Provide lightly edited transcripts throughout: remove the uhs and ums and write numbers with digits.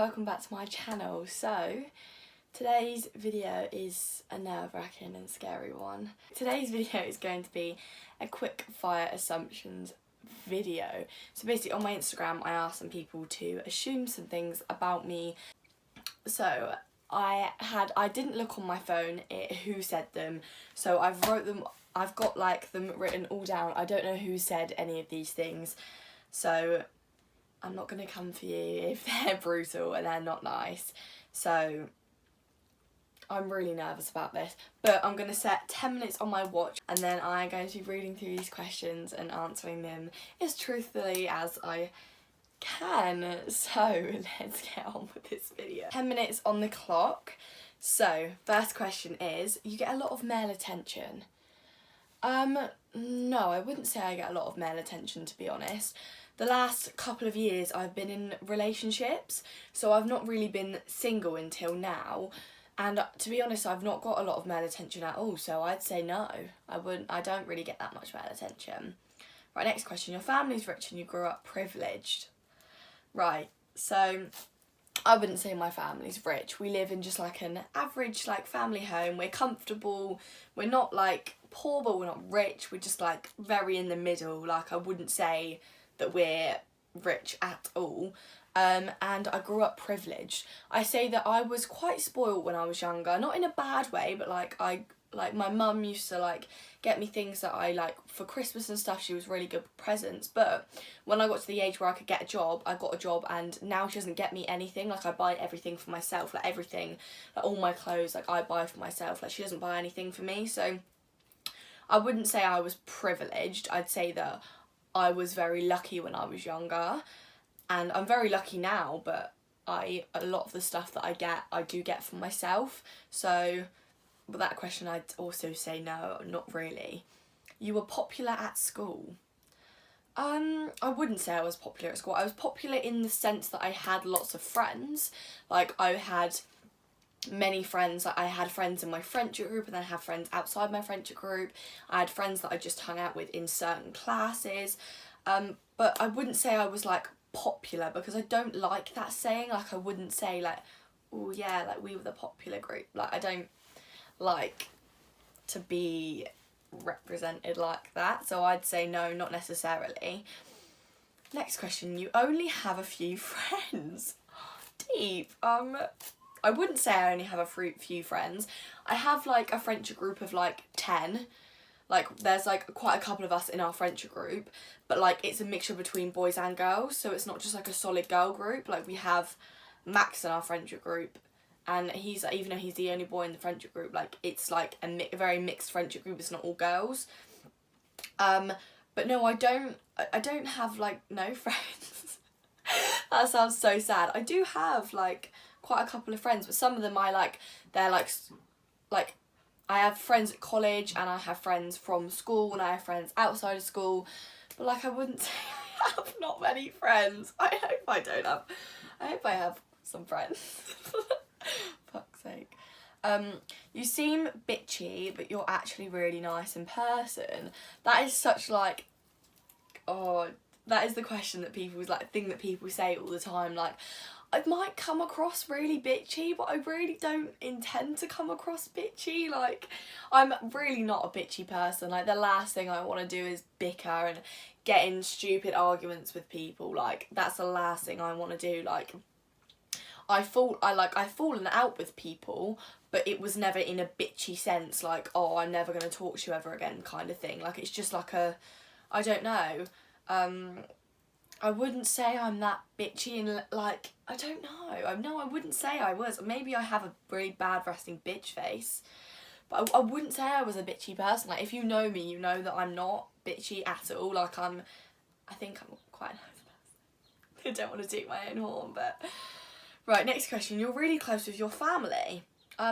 welcome back to my channel. So today's video is a nerve-wracking and scary one. Today's video is going to be a quick fire assumptions video. So basically on my Instagram I asked some people to assume some things about me. So I didn't look on my phone who said them, so I've got like them written all down. I don't know who said any of these things, so I'm not going to come for you if they're brutal and they're not nice. So I'm really nervous about this, but I'm going to set 10 minutes on my watch and then I'm going to be reading through these questions and answering them as truthfully as I can. So let's get on with this video. 10 minutes on the clock. So first question is, you get a lot of male attention? No, I wouldn't say I get a lot of male attention, to be honest. The last couple of years I've been in relationships, so I've not really been single until now, and to be honest I've not got a lot of male attention at all, so I'd say no. I don't really get that much male attention. Right, next question. Your family's rich and you grew up privileged. Right, so I wouldn't say my family's rich. We live in just like an average like family home. We're comfortable. We're not like poor, but we're not rich. We're just like very in the middle. Like I wouldn't say that we're rich at all. And I grew up privileged. I say that I was quite spoiled when I was younger, not in a bad way, but like my mum used to like get me things that I like for Christmas and stuff. She was really good with presents, but when I got to the age where I could get a job, I got a job, and now she doesn't get me anything. Like I buy everything for myself, like everything, like all my clothes, like I buy for myself. Like she doesn't buy anything for me. So I wouldn't say I was privileged. I'd say that I was very lucky when I was younger, and I'm very lucky now, but a lot of the stuff that I do get for myself. So with that question I'd also say no, not really. You were popular at school? I wouldn't say I was popular at school. I was popular in the sense that I had lots of friends. Like I had many friends. Like I had friends in my friendship group, and then I had friends outside my friendship group. I had friends that I just hung out with in certain classes, but I wouldn't say I was like popular, because I don't like that saying. Like I wouldn't say like, oh yeah, like we were the popular group. Like I don't like to be represented like that, so I'd say no, not necessarily. Next question. You only have a few friends? Deep. I wouldn't say I only have a few friends. I have like a friendship group of like 10. Like there's like quite a couple of us in our friendship group, but like it's a mixture between boys and girls, so it's not just like a solid girl group. Like we have Max in our friendship group, and he's, even though he's the only boy in the friendship group, like it's like a very mixed friendship group. It's not all girls. But no, I don't have like no friends. That sounds so sad. I do have like quite a couple of friends, but some of them they're like I have friends at college, and I have friends from school, and I have friends outside of school, but like I wouldn't say I have not many friends. I hope I have some friends. Fuck's sake. You seem bitchy, but you're actually really nice in person. That is such like, oh, that is the question that thing that people say all the time. Like, I might come across really bitchy, but I really don't intend to come across bitchy. Like, I'm really not a bitchy person. Like, the last thing I want to do is bicker and get in stupid arguments with people. Like, that's the last thing I want to do. Like, I've fallen out with people, but it was never in a bitchy sense, like, oh, I'm never going to talk to you ever again kind of thing. Like, it's just like I don't know. I wouldn't say I'm that bitchy, and like, I don't know. No, I wouldn't say I was. Maybe I have a really bad resting bitch face, but I wouldn't say I was a bitchy person. Like, if you know me, you know that I'm not bitchy at all. Like, I think I'm quite a nice person. I don't want to toot my own horn, but... Right, next question. You're really close with your family?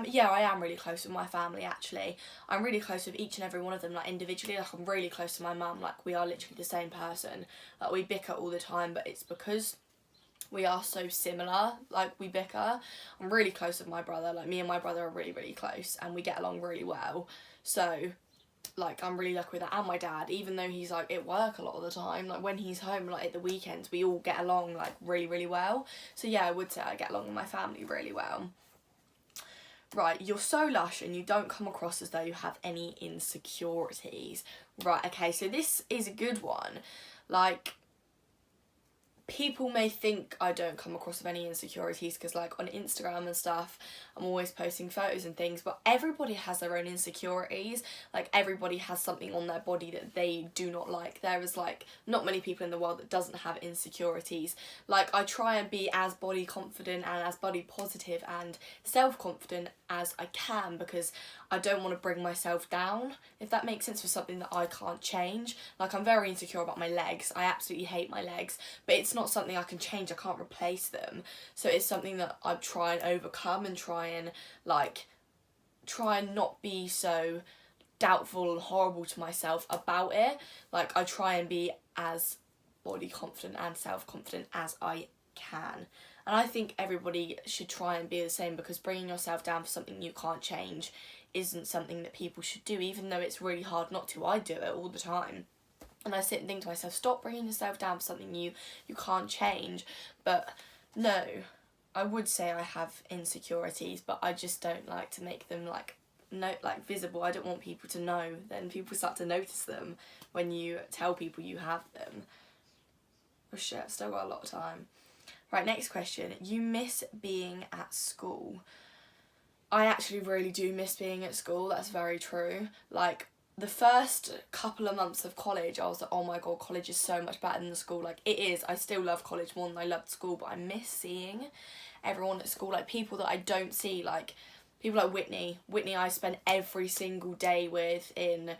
Yeah, I am really close with my family, actually. I'm really close with each and every one of them, like, individually. Like, I'm really close to my mum. Like, we are literally the same person. Like, we bicker all the time, but it's because we are so similar. Like, we bicker. I'm really close with my brother. Like, me and my brother are really, really close, and we get along really well. So, like, I'm really lucky with that. And my dad, even though he's, like, at work a lot of the time, like, when he's home, like, at the weekends, we all get along, like, really, really well. So, yeah, I would say I get along with my family really well. Right, you're so lush and you don't come across as though you have any insecurities. Right, okay, so this is a good one. Like, people may think I don't come across with any insecurities because, like, on Instagram and stuff, I'm always posting photos and things, but everybody has their own insecurities. Like, everybody has something on their body that they do not like. There is, like, not many people in the world that doesn't have insecurities. Like, I try and be as body confident and as body positive and self-confident as I can because I don't want to bring myself down, if that makes sense, for something that I can't change. Like, I'm very insecure about my legs. I absolutely hate my legs, but it's not something I can change. I can't replace them. So it's something that I try and overcome and try and not be so doubtful and horrible to myself about it. Like, I try and be as body confident and self-confident as I can. And I think everybody should try and be the same, because bringing yourself down for something you can't change isn't something that people should do, even though it's really hard not to. I do it all the time. And I sit and think to myself, stop bringing yourself down for something you can't change. But no, I would say I have insecurities, but I just don't like to make them visible. I don't want people to know. Then people start to notice them when you tell people you have them. Oh shit, I've still got a lot of time. Right, next question. You miss being at school. I actually really do miss being at school. That's very true. Like, the first couple of months of college, I was like, oh my god, college is so much better than the school. Like, it is. I still love college more than I loved school, but I miss seeing everyone at school. Like, people that I don't see, like, people like Whitney. Whitney I spent every single day with in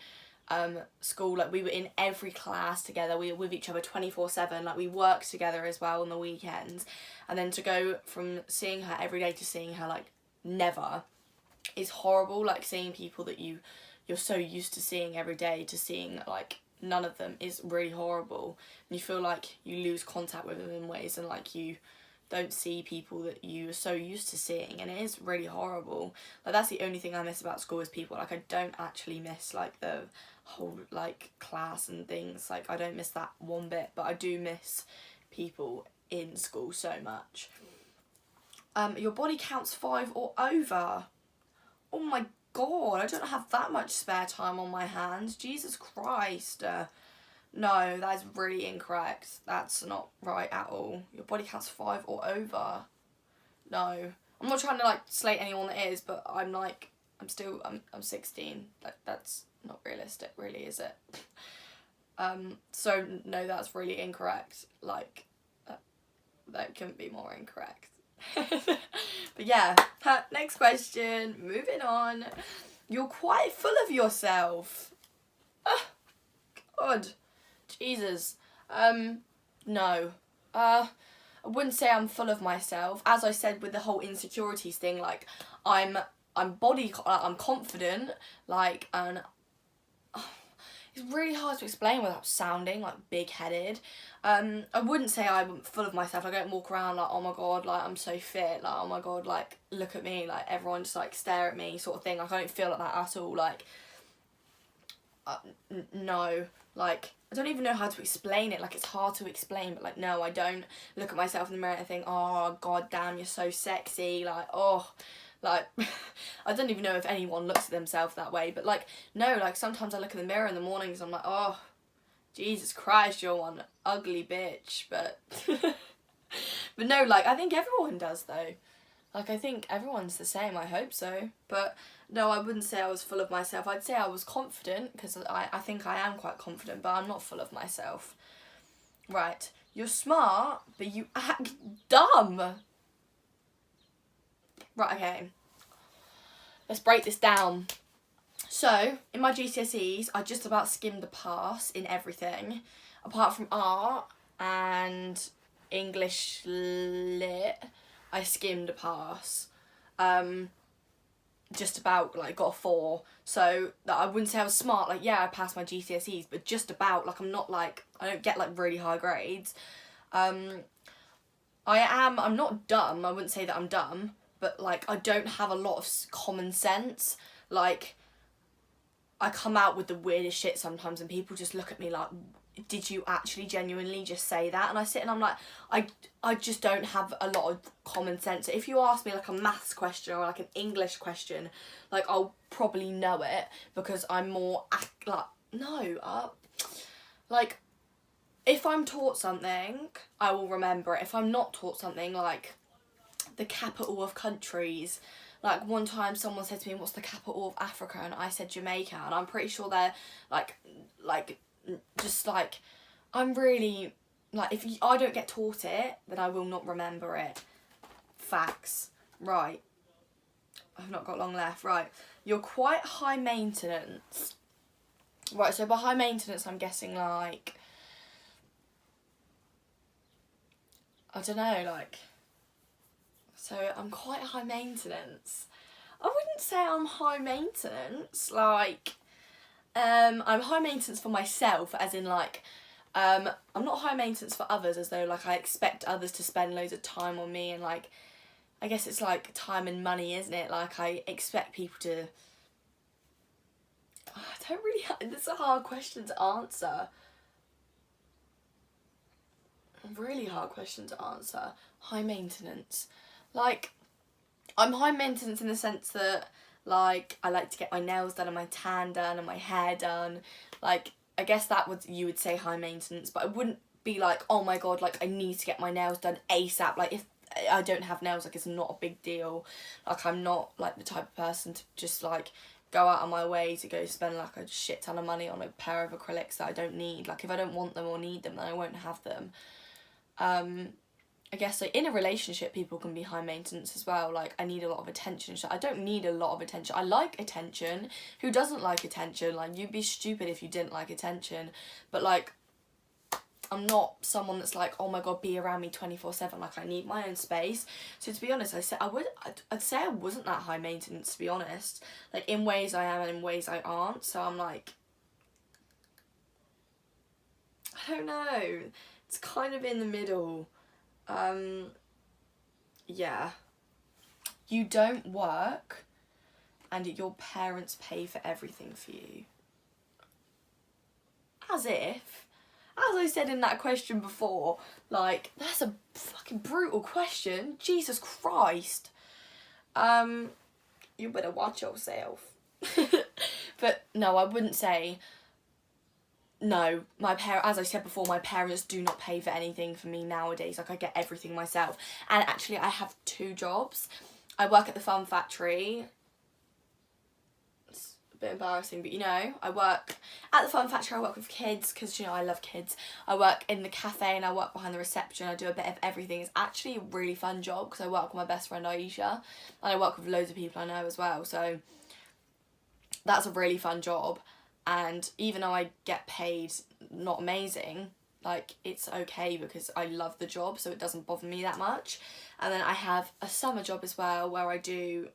school. Like, we were in every class together. We were with each other 24/7. Like, we worked together as well on the weekends. And then to go from seeing her every day to seeing her, like, never is horrible. Like, seeing people that you're so used to seeing every day to seeing, like, none of them is really horrible. And you feel like you lose contact with them in ways, and, like, you don't see people that you are so used to seeing, and it is really horrible. Like, that's the only thing I miss about school is people. Like, I don't actually miss, like, the whole, like, class and things. Like, I don't miss that one bit, but I do miss people in school so much. Your body counts 5 or over. Oh my god, I don't have that much spare time on my hands. Jesus Christ. No, that is really incorrect. That's not right at all. Your body counts 5 or over. No. I'm not trying to, like, slate anyone that is, but I'm 16. Like, that's not realistic, really, is it? So, no, that's really incorrect. Like, that couldn't be more incorrect. But yeah, next question, moving on. You're quite full of yourself. God, Jesus. No. I wouldn't say I'm full of myself. As I said with the whole insecurities thing, like, I'm confident, like, and it's really hard to explain without sounding, like, big-headed. I wouldn't say I'm full of myself. I don't walk around like, oh my god, like, I'm so fit, like, oh my god, like, look at me, like, everyone just, like, stare at me sort of thing. Like, I don't feel like that at all. Like, no. Like, I don't even know how to explain it. Like, it's hard to explain, but, like, no, I don't look at myself in the mirror and think, oh, god damn, you're so sexy, like, oh... Like, I don't even know if anyone looks at themselves that way, but, like, no, like, sometimes I look in the mirror in the mornings and I'm like, oh, Jesus Christ, you're one ugly bitch, but, but no, like, I think everyone does, though. Like, I think everyone's the same, I hope so, but, no, I wouldn't say I was full of myself. I'd say I was confident, because I think I am quite confident, but I'm not full of myself. Right, you're smart, but you act dumb. Right, okay. Let's break this down. So, in my GCSEs, I just about skimmed the pass in everything. Apart from art and English lit, I skimmed a pass. Just about, like, got a 4. So, that I wouldn't say I was smart. Like, yeah, I passed my GCSEs, but just about. Like, I'm not, like, I don't get, like, really high grades. I'm not dumb. I wouldn't say that I'm dumb. But, like, I don't have a lot of common sense. Like, I come out with the weirdest shit sometimes, and people just look at me like, did you actually genuinely just say that? And I sit and I'm like, I just don't have a lot of common sense. If you ask me like a maths question or like an English question, like I'll probably know it, because I'm more like, no, like if I'm taught something, I will remember it. If I'm not taught something, like the capital of countries, like one time someone said to me, what's the capital of Africa? And I said Jamaica, and I'm pretty sure they're like just like, I'm really like, if I don't get taught it, then I will not remember it. Facts. Right, I've not got long left. Right, you're quite high maintenance. Right, so by high maintenance I'm guessing like, I don't know, like, so I'm quite high maintenance. I wouldn't say I'm high maintenance, like, I'm high maintenance for myself, as in like, I'm not high maintenance for others, as though like I expect others to spend loads of time on me, and like, I guess it's like time and money, isn't it? Like I expect people to, I don't really, this is a hard question to answer. Really hard question to answer. High maintenance. Like, I'm high maintenance in the sense that, like, I like to get my nails done and my tan done and my hair done. Like, I guess that would, you would say high maintenance, but I wouldn't be like, oh my god, like, I need to get my nails done ASAP. Like, if I don't have nails, like, it's not a big deal. Like, I'm not, like, the type of person to just, like, go out of my way to go spend, like, a shit ton of money on a pair of acrylics that I don't need. Like, if I don't want them or need them, then I won't have them. I guess like in a relationship, people can be high maintenance as well. Like, I need a lot of attention. I don't need a lot of attention. I like attention. Who doesn't like attention? Like, you'd be stupid if you didn't like attention. But like, I'm not someone that's like, oh my god, be around me 24/7. Like, I need my own space. So to be honest, I'd say I wasn't that high maintenance, to be honest. Like, in ways I am and in ways I aren't. So I'm like, I don't know. It's kind of in the middle. Yeah. You don't work and your parents pay for everything for you. As if, as I said in that question before, like, that's a fucking brutal question. Jesus Christ. You better watch yourself. But no, I wouldn't say, no, as I said before, my parents do not pay for anything for me nowadays. Like, I get everything myself. And actually, I have 2 jobs. I work at the Fun Factory. It's a bit embarrassing, but you know, I work at the Fun Factory. I work with kids, because, you know, I love kids. I work in the cafe and I work behind the reception. I do a bit of everything. It's actually a really fun job, because I work with my best friend Aisha, and I work with loads of people I know as well. So that's a really fun job. And even though I get paid not amazing, like, it's okay because I love the job, so it doesn't bother me that much. And then I have a summer job as well where I do,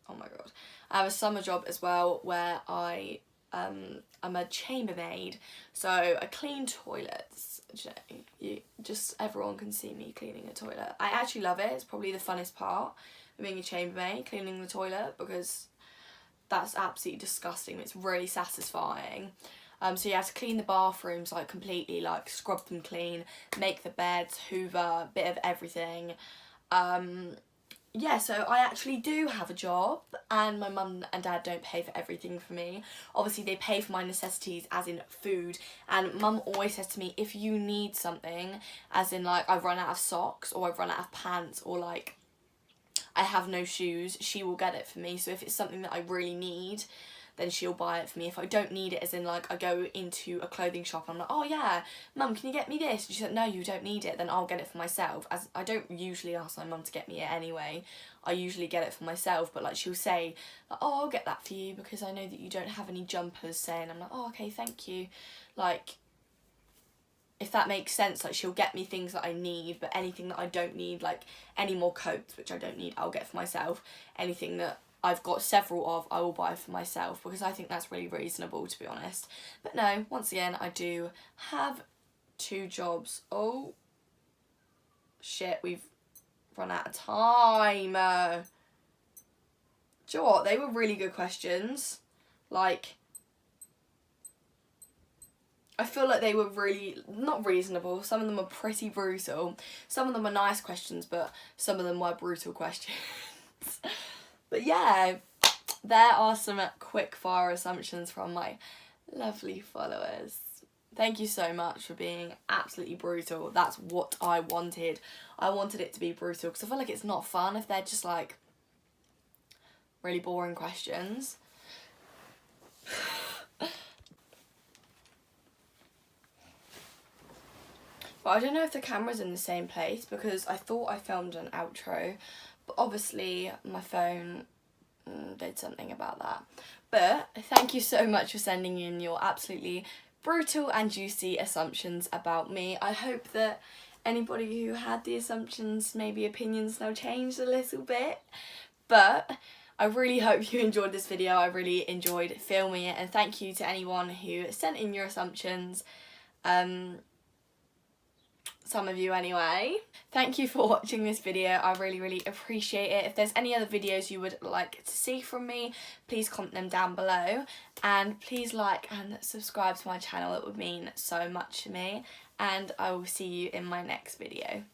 oh my god, I have a summer job as well where I'm a chambermaid, so I clean toilets. You just, everyone can see me cleaning a toilet. I actually love it. It's probably the funnest part of being a chambermaid, cleaning the toilet, because that's absolutely disgusting. It's really satisfying. So you have to clean the bathrooms, like, completely, like, scrub them clean, make the beds, hoover, bit of everything. Yeah, so I actually do have a job, and my mum and dad don't pay for everything for me. Obviously, they pay for my necessities, as in food, and mum always says to me, if you need something, as in, like, I've run out of socks, or I've run out of pants, or, like, I have no shoes, she will get it for me. So if it's something that I really need, then she'll buy it for me. If I don't need it, as in, like, I go into a clothing shop and I'm like, oh yeah, mum, can you get me this? And she's like, no, you don't need it. Then I'll get it for myself. As I don't usually ask my mum to get me it anyway. I usually get it for myself, but, like, she'll say, like, oh, I'll get that for you because I know that you don't have any jumpers, say, and I'm like, oh, okay, thank you. Like, if that makes sense, like, she'll get me things that I need, but anything that I don't need, like any more coats, which I don't need, I'll get for myself. Anything that I've got several of, I will buy for myself, because I think that's really reasonable, to be honest. But no, once again, I do have 2 jobs. Oh, shit, we've run out of time. Do you know what? They were really good questions. Like, I feel like they were really not reasonable. Some of them were pretty brutal. Some of them were nice questions, but some of them were brutal questions. But yeah, there are some quick fire assumptions from my lovely followers. Thank you so much for being absolutely brutal. That's what I wanted. I wanted it to be brutal because I feel like it's not fun if they're just like really boring questions. But I don't know if the camera's in the same place because I thought I filmed an outro, but obviously my phone did something about that. But thank you so much for sending in your absolutely brutal and juicy assumptions about me. I hope that anybody who had the assumptions, maybe opinions now changed a little bit. But I really hope you enjoyed this video. I really enjoyed filming it, and thank you to anyone who sent in your assumptions. Some of you anyway. Thank you for watching this video. I really appreciate it. If there's any other videos you would like to see from me, please comment them down below, and please like and subscribe to my channel. It would mean so much to me, and I will see you in my next video.